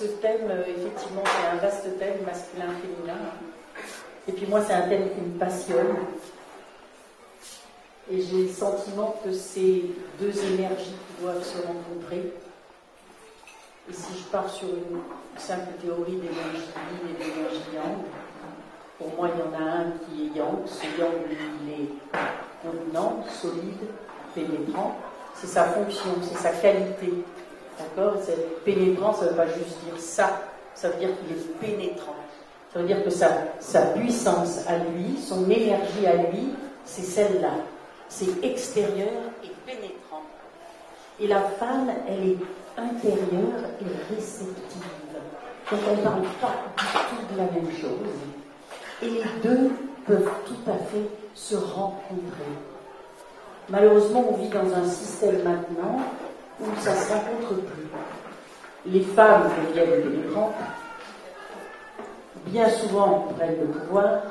ce thème, effectivement, c'est un vaste thème, masculin-féminin. Et puis moi, c'est un thème qui me passionne. Et j'ai le sentiment que c'est deux énergies qui doivent se rencontrer. Et si je pars sur une simple théorie d'énergie yin et d'énergie yang, pour moi, il y en a un qui est yang. Ce yang, il est contenant, solide, pénétrant. C'est sa fonction, c'est sa qualité. D'accord? C'est pénétrant, ça ne veut pas juste dire ça. Ça veut dire qu'il est pénétrant. Ça veut dire que sa puissance à lui, son énergie à lui, c'est celle-là. C'est extérieur et pénétrant. Et la femme, elle est intérieure et réceptive. Donc on ne parle pas du tout de la même chose. Et les deux peuvent tout à fait se rencontrer. Malheureusement, on vit dans un système maintenant où ça ne se rencontre plus. Les femmes deviennent pénétrantes, bien souvent prennent le pouvoir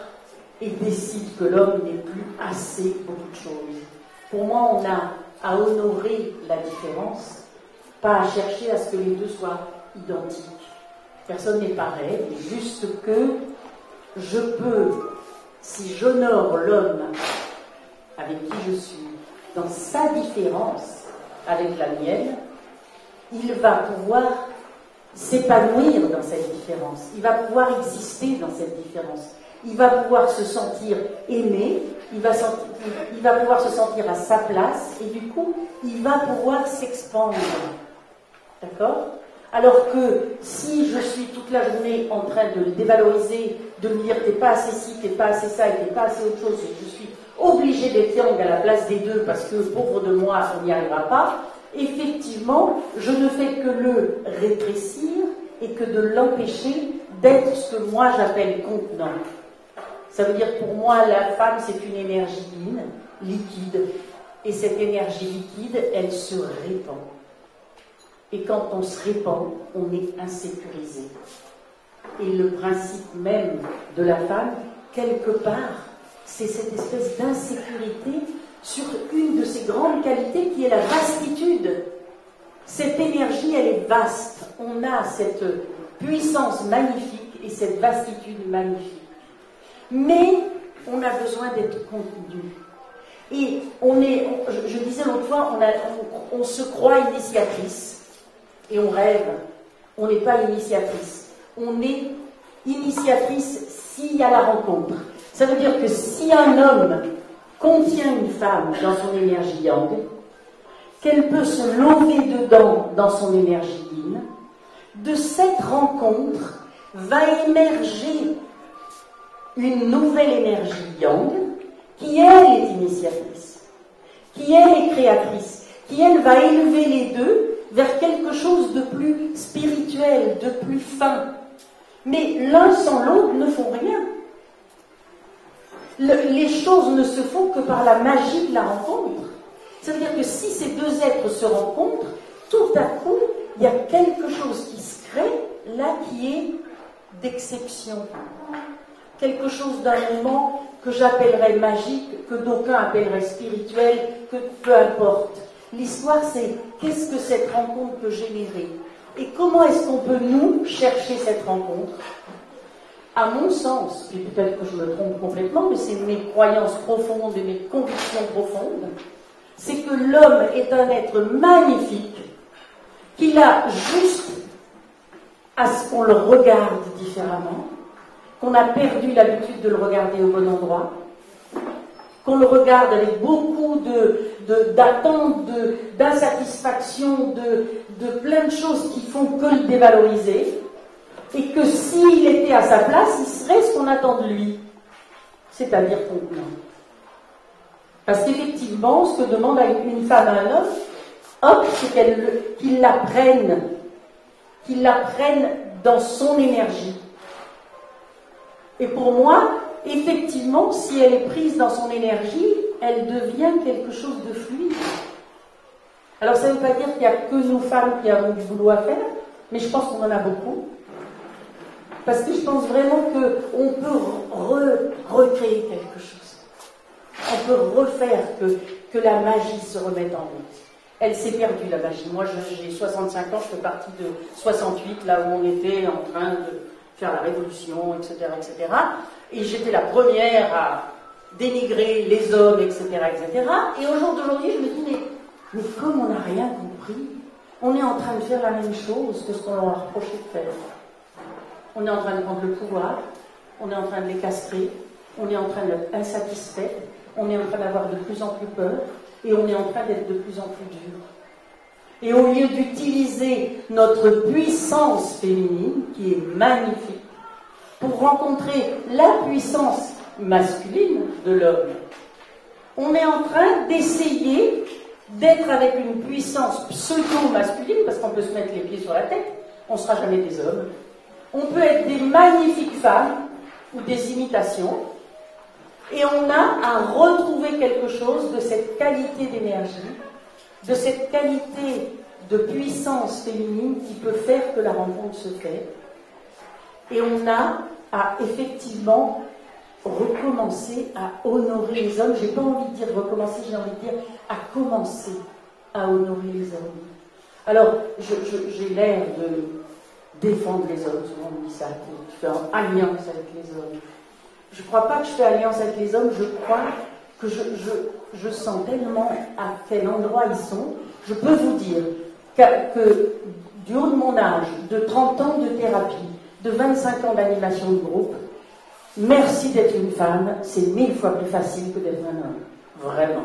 et décident que l'homme n'est plus assez beaucoup de choses. Pour moi, on a à honorer la différence, pas à chercher à ce que les deux soient identiques. Personne n'est pareil, juste que je peux, si j'honore l'homme avec qui je suis, dans sa différence avec la mienne, il va pouvoir s'épanouir dans cette différence, il va pouvoir exister dans cette différence, il va pouvoir se sentir aimé, il va pouvoir se sentir à sa place et du coup, il va pouvoir s'expandre. D'accord? Alors que si je suis toute la journée en train de le dévaloriser, de me dire t'es pas assez ci, t'es pas assez ça et t'es pas assez autre chose, et je suis obligée d'être yang à la place des deux parce que pauvre de moi, on n'y arrivera pas, effectivement, je ne fais que le rétrécir et que de l'empêcher d'être ce que moi j'appelle contenant. Ça veut dire pour moi, la femme, c'est une énergie yin, liquide, et cette énergie liquide, elle se répand. Et quand on se répand, on est insécurisé. Et le principe même de la femme, quelque part, c'est cette espèce d'insécurité sur une de ses grandes qualités qui est la vastitude. Cette énergie, elle est vaste. On a cette puissance magnifique et cette vastitude magnifique. Mais on a besoin d'être contenu. Et je disais l'autre fois, on se croit initiatrice et on rêve. On n'est pas initiatrice. On est initiatrice s'il y a la rencontre. Ça veut dire que si un homme contient une femme dans son énergie yang, qu'elle peut se lever dedans dans son énergie yin, de cette rencontre va émerger une nouvelle énergie yang qui, elle, est initiatrice, qui, elle, est créatrice, qui, elle, va élever les deux vers quelque chose de plus spirituel, de plus fin. Mais l'un sans l'autre ne font rien. Les choses ne se font que par la magie de la rencontre. Ça veut dire que si ces deux êtres se rencontrent, tout à coup, il y a quelque chose qui se crée, là, qui est d'exception. Quelque chose d'un moment que j'appellerais magique, que d'aucuns appelleraient spirituel, que peu importe. L'histoire, c'est qu'est-ce que cette rencontre peut générer? Et comment est-ce qu'on peut, nous, chercher cette rencontre? À mon sens, et peut-être que je me trompe complètement, mais c'est mes croyances profondes et mes convictions profondes, c'est que l'homme est un être magnifique, qu'il a juste à ce qu'on le regarde différemment, qu'on a perdu l'habitude de le regarder au bon endroit, qu'on le regarde avec beaucoup d'attentes, d'insatisfaction, de plein de choses qui font que le dévaloriser, et que s'il était à sa place, il serait ce qu'on attend de lui, c'est-à-dire contenant. Parce qu'effectivement, ce que demande une femme à un homme, c'est qu'il la prenne dans son énergie. Et pour moi, effectivement, si elle est prise dans son énergie, elle devient quelque chose de fluide. Alors ça ne veut pas dire qu'il n'y a que nous femmes qui avons du boulot à faire, mais je pense qu'on en a beaucoup. Parce que je pense vraiment qu'on peut recréer quelque chose. On peut refaire que la magie se remette en route. elle s'est perdue, la magie. Moi, j'ai 65 ans, je fais partie de 68, là où on était en train de faire la révolution, etc., etc. Et j'étais la première à dénigrer les hommes, etc., etc. Et au jour d'aujourd'hui, je me dis, mais comme on n'a rien compris, on est en train de faire la même chose que ce qu'on leur a reproché de faire. On est en train de prendre le pouvoir, on est en train de les castrer, on est en train d'être insatisfait, on est en train d'avoir de plus en plus peur, et on est en train d'être de plus en plus dur. Et au lieu d'utiliser notre puissance féminine, qui est magnifique, pour rencontrer la puissance masculine de l'homme, on est en train d'essayer d'être avec une puissance pseudo-masculine, parce qu'on peut se mettre les pieds sur la tête, on ne sera jamais des hommes. On peut être des magnifiques femmes ou des imitations, et on a à retrouver quelque chose de cette qualité d'énergie, de cette qualité de puissance féminine qui peut faire que la rencontre se fait. Et on a à effectivement recommencer à honorer les hommes. J'ai pas envie de dire recommencer, j'ai envie de dire à commencer à honorer les hommes. Alors, j'ai l'air de défendre les hommes, souvent on me dit ça, tu fais alliance avec les hommes. Je ne crois pas que je fais alliance avec les hommes, je crois que je sens tellement à quel endroit ils sont. Je peux vous dire que du haut de mon âge, de 30 ans de thérapie, de 25 ans d'animation de groupe, merci d'être une femme, c'est 1000 fois plus facile que d'être un homme. Vraiment.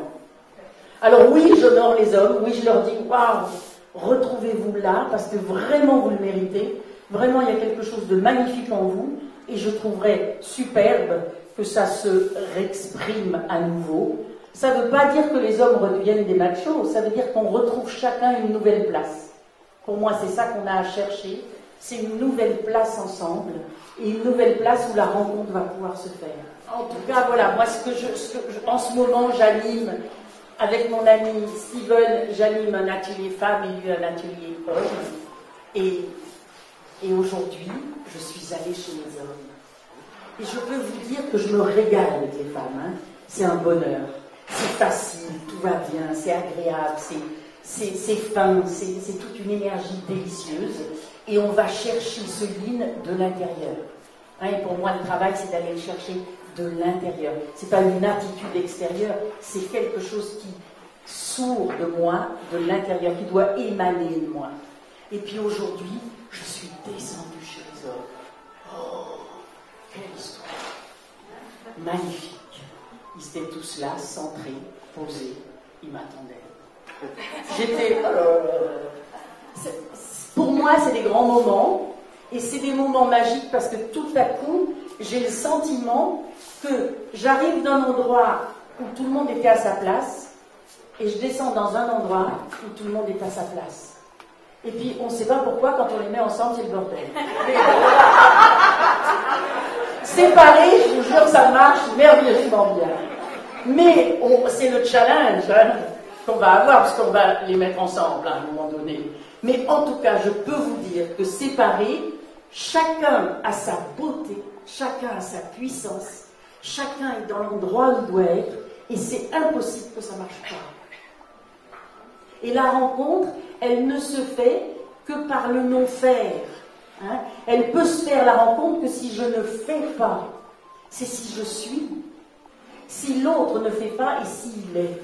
Alors oui, j'honore les hommes, oui, je leur dis, waouh, retrouvez-vous là, parce que vraiment vous le méritez. Vraiment, il y a quelque chose de magnifique en vous, et je trouverais superbe que ça se réexprime à nouveau. Ça ne veut pas dire que les hommes redeviennent des machos, ça veut dire qu'on retrouve chacun une nouvelle place. Pour moi, c'est ça qu'on a à chercher, c'est une nouvelle place ensemble, et une nouvelle place où la rencontre va pouvoir se faire. En tout cas, voilà, moi, en ce moment, j'anime, avec mon ami Steven, j'anime un atelier femmes et lui un atelier hommes. Et aujourd'hui, je suis allée chez les hommes. Et je peux vous dire que je me régale avec les femmes. Hein. C'est un bonheur. C'est facile, tout va bien, c'est agréable, c'est fin, c'est toute une énergie délicieuse. Et on va chercher ce yin de l'intérieur. Hein, et pour moi, le travail, c'est d'aller le chercher de l'intérieur. C'est pas une attitude extérieure, c'est quelque chose qui sourd de moi, de l'intérieur, qui doit émaner de moi. Et puis aujourd'hui, je suis descendue chez les hommes. Oh, quelle histoire! Magnifique. Ils étaient tous là, centrés, posés, ils m'attendaient. J'étais... pour moi, c'est des grands moments, et c'est des moments magiques parce que tout à coup, j'ai le sentiment que j'arrive d'un endroit où tout le monde était à sa place, et je descends dans un endroit où tout le monde est à sa place. Et puis, on ne sait pas pourquoi, quand on les met ensemble, c'est le bordel. Séparés, je vous jure, ça marche merveilleusement bien. Mais c'est le challenge qu'on va avoir, parce qu'on va les mettre ensemble à un moment donné. Mais en tout cas, je peux vous dire que séparés, chacun a sa beauté, chacun a sa puissance, chacun est dans l'endroit où il doit être, et c'est impossible que ça ne marche pas. Et la rencontre, elle ne se fait que par le non-faire. Hein. Elle peut se faire, la rencontre, que si je ne fais pas. C'est si je suis. Si l'autre ne fait pas et s'il est.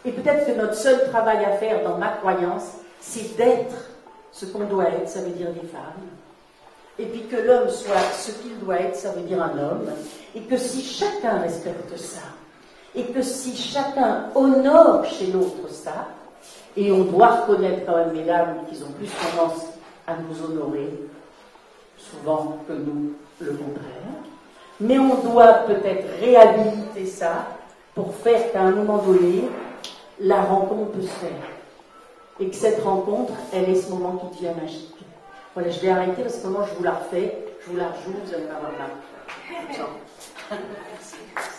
Et peut-être que notre seul travail à faire dans ma croyance, c'est d'être ce qu'on doit être, ça veut dire des femmes. Et puis que l'homme soit ce qu'il doit être, ça veut dire un homme. Et que si chacun respecte ça, et que si chacun honore chez l'autre ça, et on doit reconnaître quand même, mesdames, qu'ils ont plus tendance à nous honorer, souvent que nous, le contraire. Mais on doit peut-être réhabiliter ça pour faire qu'à un moment donné, la rencontre peut se faire. Et que cette rencontre, elle est ce moment qui devient magique. Voilà, je vais arrêter parce que moi je vous la refais, je vous la rejoue, vous allez m'avoir là.